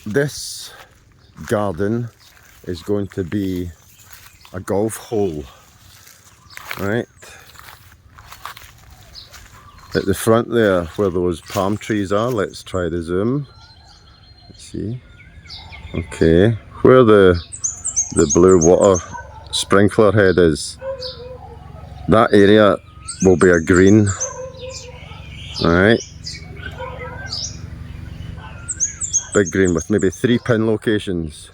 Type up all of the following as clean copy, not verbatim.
this garden is going to be a golf hole, right? At the front there, where those palm trees are, let's try the zoom. Let's see. Okay, where the blue water sprinkler head is, that area will be a green. Alright. Big green with maybe 3 pin locations.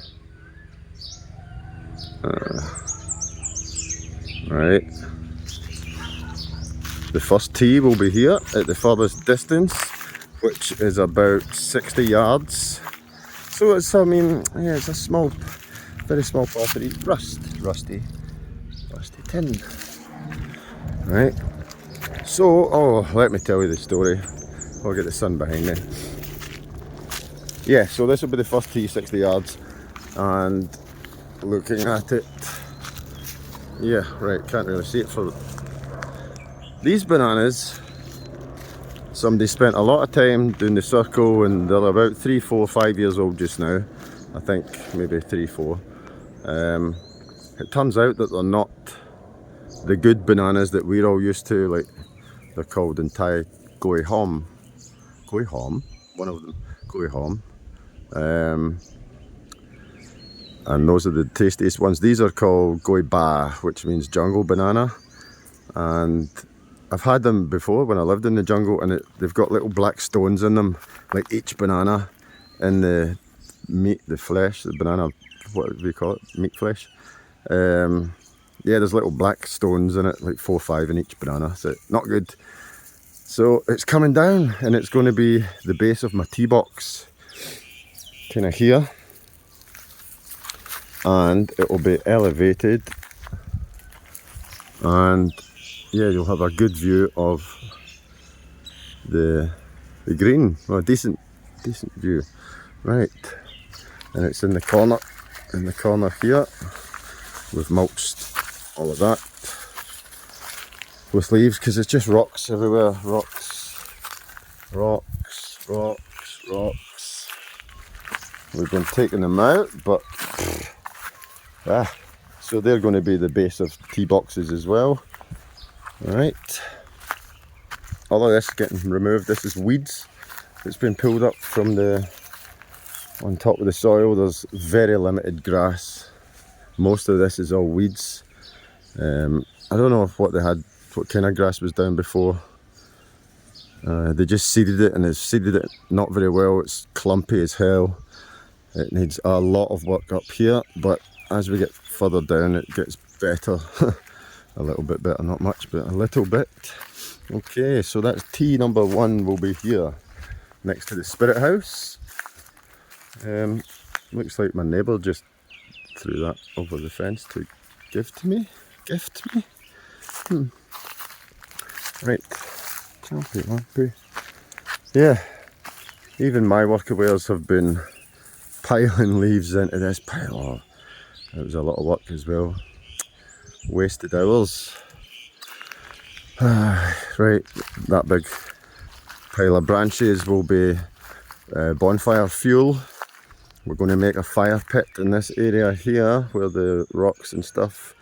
Right. The first tee will be here at the furthest distance, which is about 60 yards. So it's, I mean, yeah, it's a small, very small property. Rusty tin. Right. So, oh, let me tell you the story. I'll get the sun behind me. Yeah, so this will be the first tee, 60 yards, and looking at it, yeah, right, can't really see it for these bananas. Somebody spent a lot of time doing the circle, and they're about 3, 4, 5 years old just now. I think maybe 3, 4. It turns out that they're not the good bananas that we're all used to, like they're called in Thai goi hom, one of them, goi hom. And those are the tastiest ones. These are called goi ba, which means jungle banana, and I've had them before when I lived in the jungle, and they've got little black stones in them, like each banana in the meat, the flesh, the banana, what do we call it, meat flesh. Yeah, there's little black stones in it, like 4 or 5 in each banana, so not good. So it's coming down, and it's going to be the base of my tee box, kind of here, and it will be elevated, and yeah, you'll have a good view of the green, well, a decent view, right? And it's in the corner here. We've mulched all of that with leaves because it's just rocks everywhere, rocks. We've been taking them out, but so they're going to be the base of tee boxes as well. Right, all of this is getting removed. This is weeds. It's been pulled up from on top of the soil. There's very limited grass. Most of this is all weeds. I don't know what kind of grass was down before. They just seeded it, and they've seeded it not very well. It's clumpy as hell. It needs a lot of work up here, but as we get further down it gets better. A little bit better, not much, but a little bit. Okay, so that's tee number 1 will be here, next to the spirit house. Looks like my neighbour just threw that over the fence to gift me. Right, chompy. Yeah, even my workawares have been piling leaves into this pile. Oh, it was a lot of work as well. Wasted hours. Right, that big pile of branches will be bonfire fuel. We're going to make a fire pit in this area here where the rocks and stuff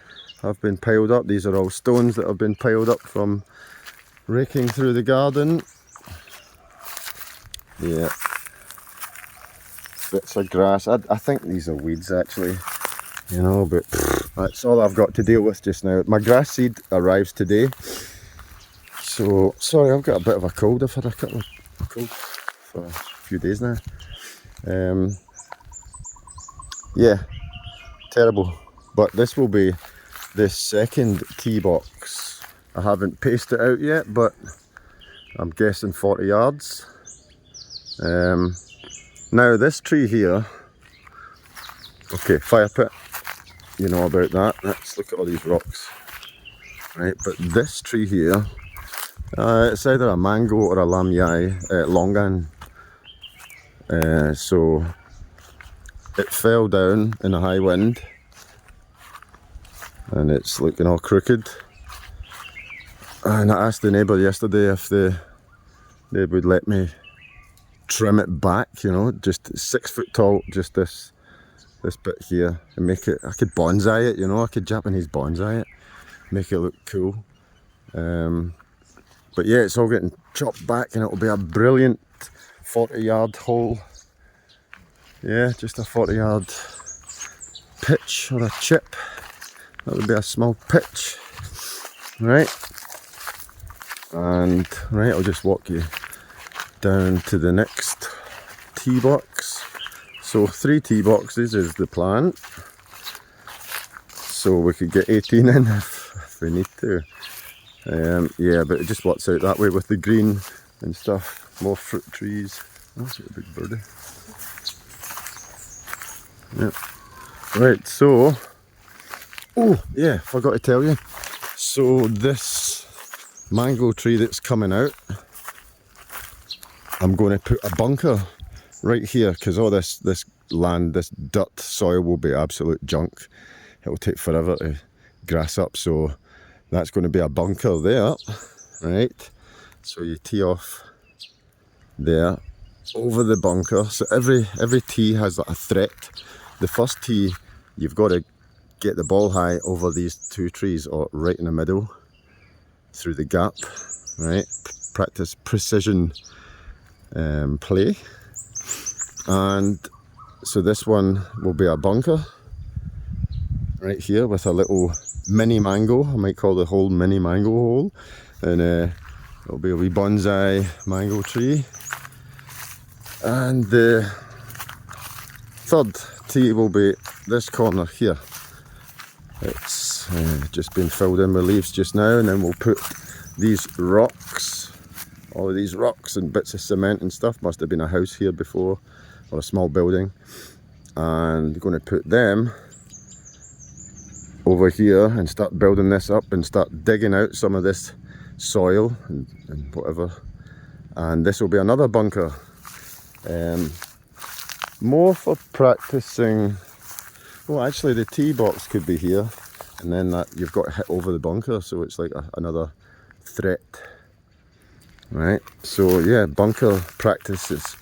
have been piled up. These are all stones that have been piled up from raking through the garden. Yeah, bits of grass. I think these are weeds actually, you know, but that's all I've got to deal with just now. My grass seed arrives today. So, sorry, I've got a bit of a cold. I've had a couple of cold for a few days now. Yeah, terrible. But this will be the second tee box. I haven't paced it out yet, but I'm guessing 40 yards. Now this tree here, okay, fire pit, you know about that. Let's look at all these rocks. Right, but this tree here, it's either a mango or a longan. So it fell down in a high wind, and it's looking all crooked. And I asked the neighbour yesterday if they would let me trim it back, you know, just 6 foot tall, just this bit here, and make it, I could bonsai it, you know, I could Japanese bonsai it, make it look cool. But yeah, it's all getting chopped back and it'll be a brilliant 40-yard hole. Yeah, just a 40-yard pitch or a chip. That would be a small pitch, right? And right, I'll just walk you down to the next tee box. So 3 tee boxes is the plan. So we could get 18 in if we need to. Yeah, but it just works out that way with the green and stuff. More fruit trees. Oh, that's a big birdie. Yeah. Right, so, oh yeah, forgot to tell you. So this mango tree that's coming out, I'm going to put a bunker right here, because all this land, this dirt soil will be absolute junk. It will take forever to grass up, so that's going to be a bunker there, right? So you tee off there, over the bunker. So every tee has a threat. The first tee, you've got to get the ball high over these 2 trees, or right in the middle, through the gap, right? Practice precision play. And so this one will be a bunker right here with a little mini mango. I might call the hole mini mango hole, and it'll be a wee bonsai mango tree. And the third tee will be this corner here. It's just been filled in with leaves just now, and then we'll put these rocks, all of these rocks and bits of cement and stuff. Must have been a house here before, or a small building, and we're going to put them over here and start building this up and start digging out some of this soil and whatever, and this will be another bunker. More for practicing. Well, actually the tee box could be here, and then that you've got to hit over the bunker, so it's like another threat, right? So yeah, bunker practice is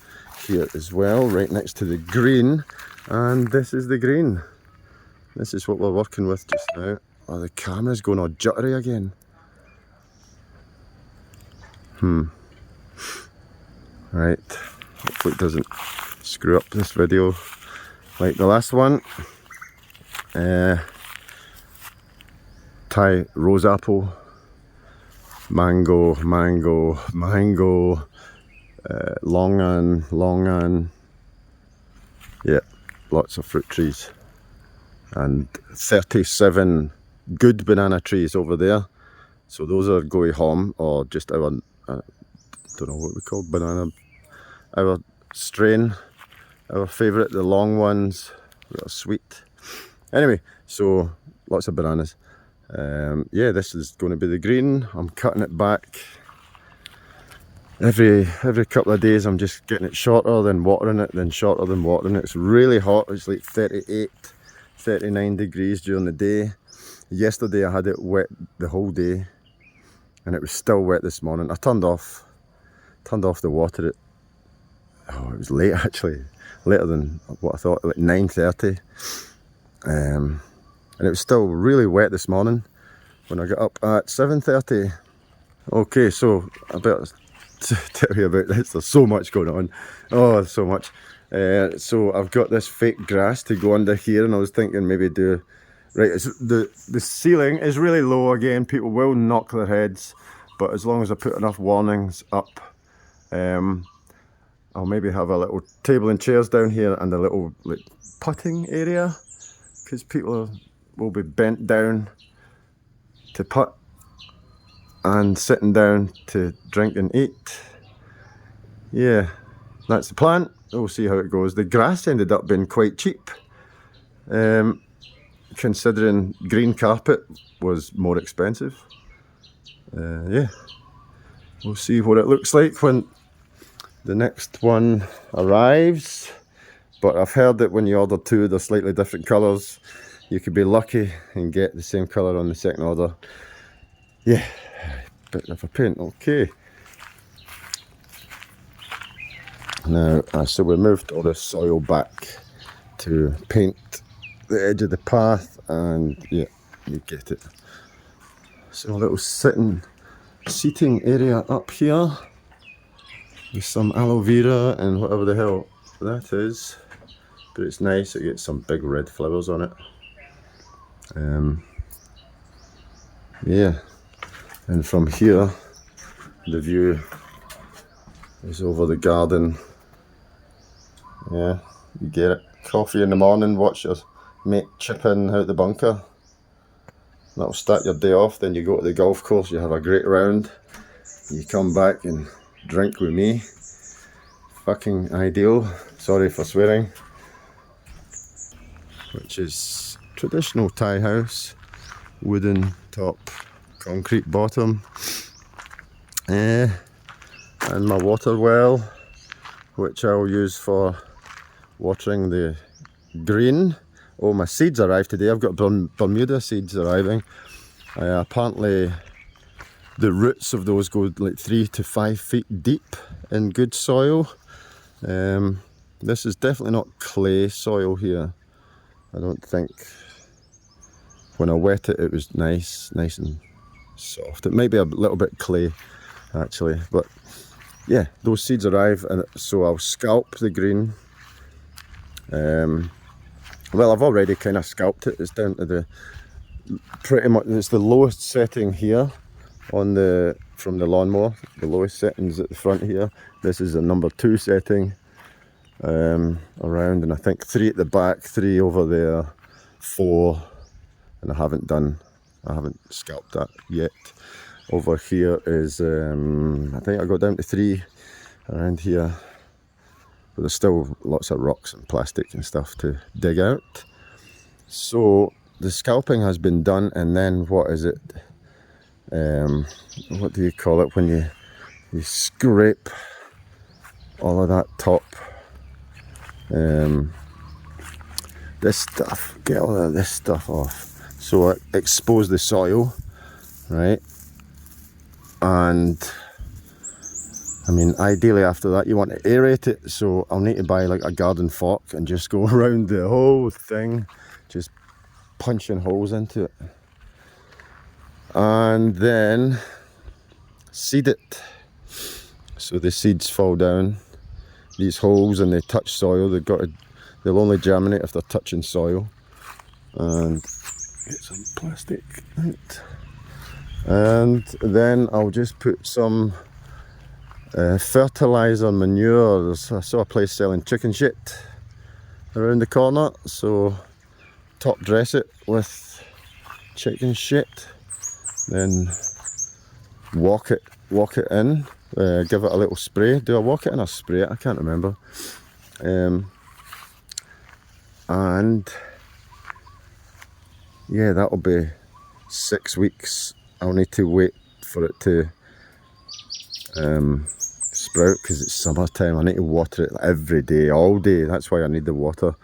here as well, right next to the green, and this is the green. This is what we're working with just now. Oh, the camera's going all jittery again. Right, hopefully it doesn't screw up this video like the last one. Thai rose apple, mango, longan, yeah, lots of fruit trees, and 37 good banana trees over there. So those are Goei Hom, or just our, don't know what we call banana, our strain, our favourite, the long ones, real sweet. Anyway, so lots of bananas. Yeah, this is going to be the green. I'm cutting it back every couple of days. I'm just getting it shorter, then watering it, then shorter, then watering it. It's really hot. It's like 38, 39 degrees during the day. Yesterday I had it wet the whole day, and it was still wet this morning. I turned off the water. It was late actually, later than what I thought, like 9:30. And it was still really wet this morning when I got up at 7:30. Okay, so I better tell you about this. There's so much going on. Oh, so much. So I've got this fake grass to go under here, and I was thinking maybe do, right, the ceiling is really low again. People will knock their heads, but as long as I put enough warnings up, I'll maybe have a little table and chairs down here, and a little like putting area, because people will be bent down to putt and sitting down to drink and eat. Yeah, that's the plan. We'll see how it goes. The grass ended up being quite cheap, considering green carpet was more expensive. Yeah, we'll see what it looks like when the next one arrives. But I've heard that when you order 2, they're slightly different colours. You could be lucky and get the same colour on the second order. Yeah, bit of a pain. Okay. Now, so we moved all the soil back to paint the edge of the path, and yeah, you get it. So a little seating area up here with some aloe vera and whatever the hell that is, but it's nice. It gets some big red flowers on it. Yeah, and from here the view is over the garden. Yeah, you get it. Coffee in the morning, watch your mate chip in out the bunker. That'll start your day off. Then you go to the golf course, you have a great round, you come back and drink with me. Fucking ideal. Sorry for swearing. Which is traditional Thai house, wooden top, concrete bottom, and my water well, which I'll use for watering the green. Oh, my seeds arrived today. I've got Bermuda seeds arriving. Apparently the roots of those go like 3 to 5 feet deep in good soil. This is definitely not clay soil here. I don't think. When I wet it, it was nice and soft. It might be a little bit clay actually, but yeah, those seeds arrive, and so I'll scalp the green. Well, I've already kind of scalped it. It's down to the pretty much, it's the lowest setting here on from the lawnmower. The lowest settings at the front here. This is a number 2 setting around, and I think 3 at the back, 3 over there, 4, and I haven't scalped that yet. Over here is I think I got down to 3 around here, but there's still lots of rocks and plastic and stuff to dig out. So the scalping has been done, and then what is it? What do you call it when you scrape all of that top, this stuff, get all of this stuff off. So I expose the soil, right? And I mean, ideally after that you want to aerate it, so I'll need to buy like a garden fork and just go around the whole thing, just punching holes into it, and then seed it. So the seeds fall down these holes and they touch soil. They'll only germinate if they're touching soil. And get some plastic out. And then I'll just put some fertilizer, manure. I saw a place selling chicken shit around the corner, so top dress it with chicken shit, then walk it in, give it a little spray. Do I walk it in or spray it? I can't remember. And yeah, that'll be 6 weeks. I'll need to wait for it to sprout because it's summertime. I need to water it every day, all day. That's why I need the water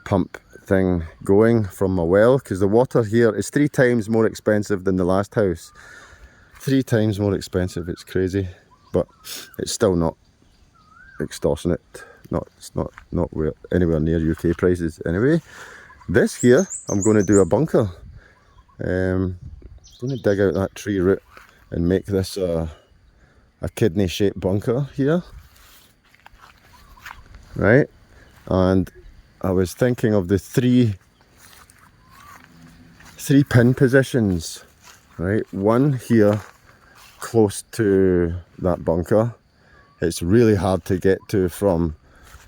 pump thing going from my well, because the water here is 3 times more expensive than the last house. 3 times more expensive. It's crazy, but it's still not extortionate. It's not anywhere near UK prices anyway. This here, I'm going to do a bunker. I'm going to dig out that tree root and make this a kidney shaped bunker here, right? And I was thinking of the three pin positions, right? One here close to that bunker. It's really hard to get to from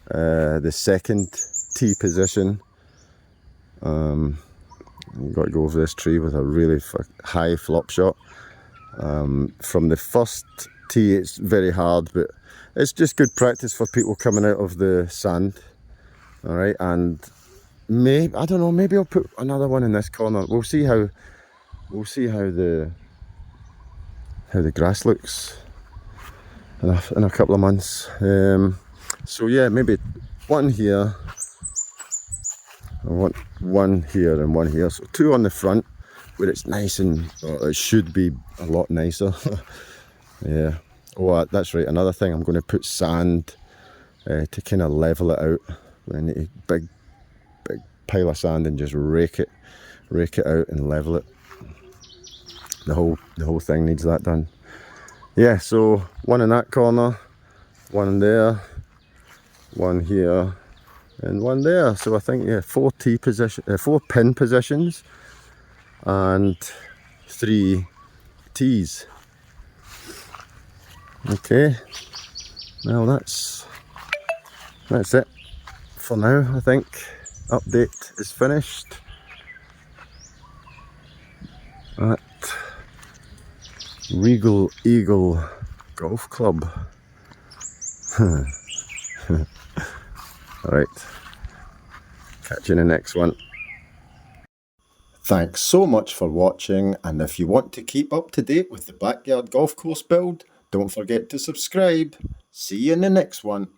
the second tee position. You've got to go over this tree with a really high flop shot. From the first tee it's very hard, but it's just good practice for people coming out of the sand. Alright, and maybe, I don't know, maybe I'll put another one in this corner. We'll see how the grass looks in a couple of months. So yeah, maybe one here. I want one here and one here, so 2 on the front where it's nice and it should be a lot nicer. Yeah. Oh, that's right, another thing, I'm going to put sand to kind of level it out. We need a big pile of sand and just rake it out and level it. The whole thing needs that done. Yeah, so one in that corner, one there, one here, and one there. So I think, yeah, 4 pin positions and 3 tees. Okay, well that's it for now. I think update is finished at Regal Eagle Golf Club. Alright, catch you in the next one. Thanks so much for watching, and if you want to keep up to date with the backyard golf course build, don't forget to subscribe. See you in the next one.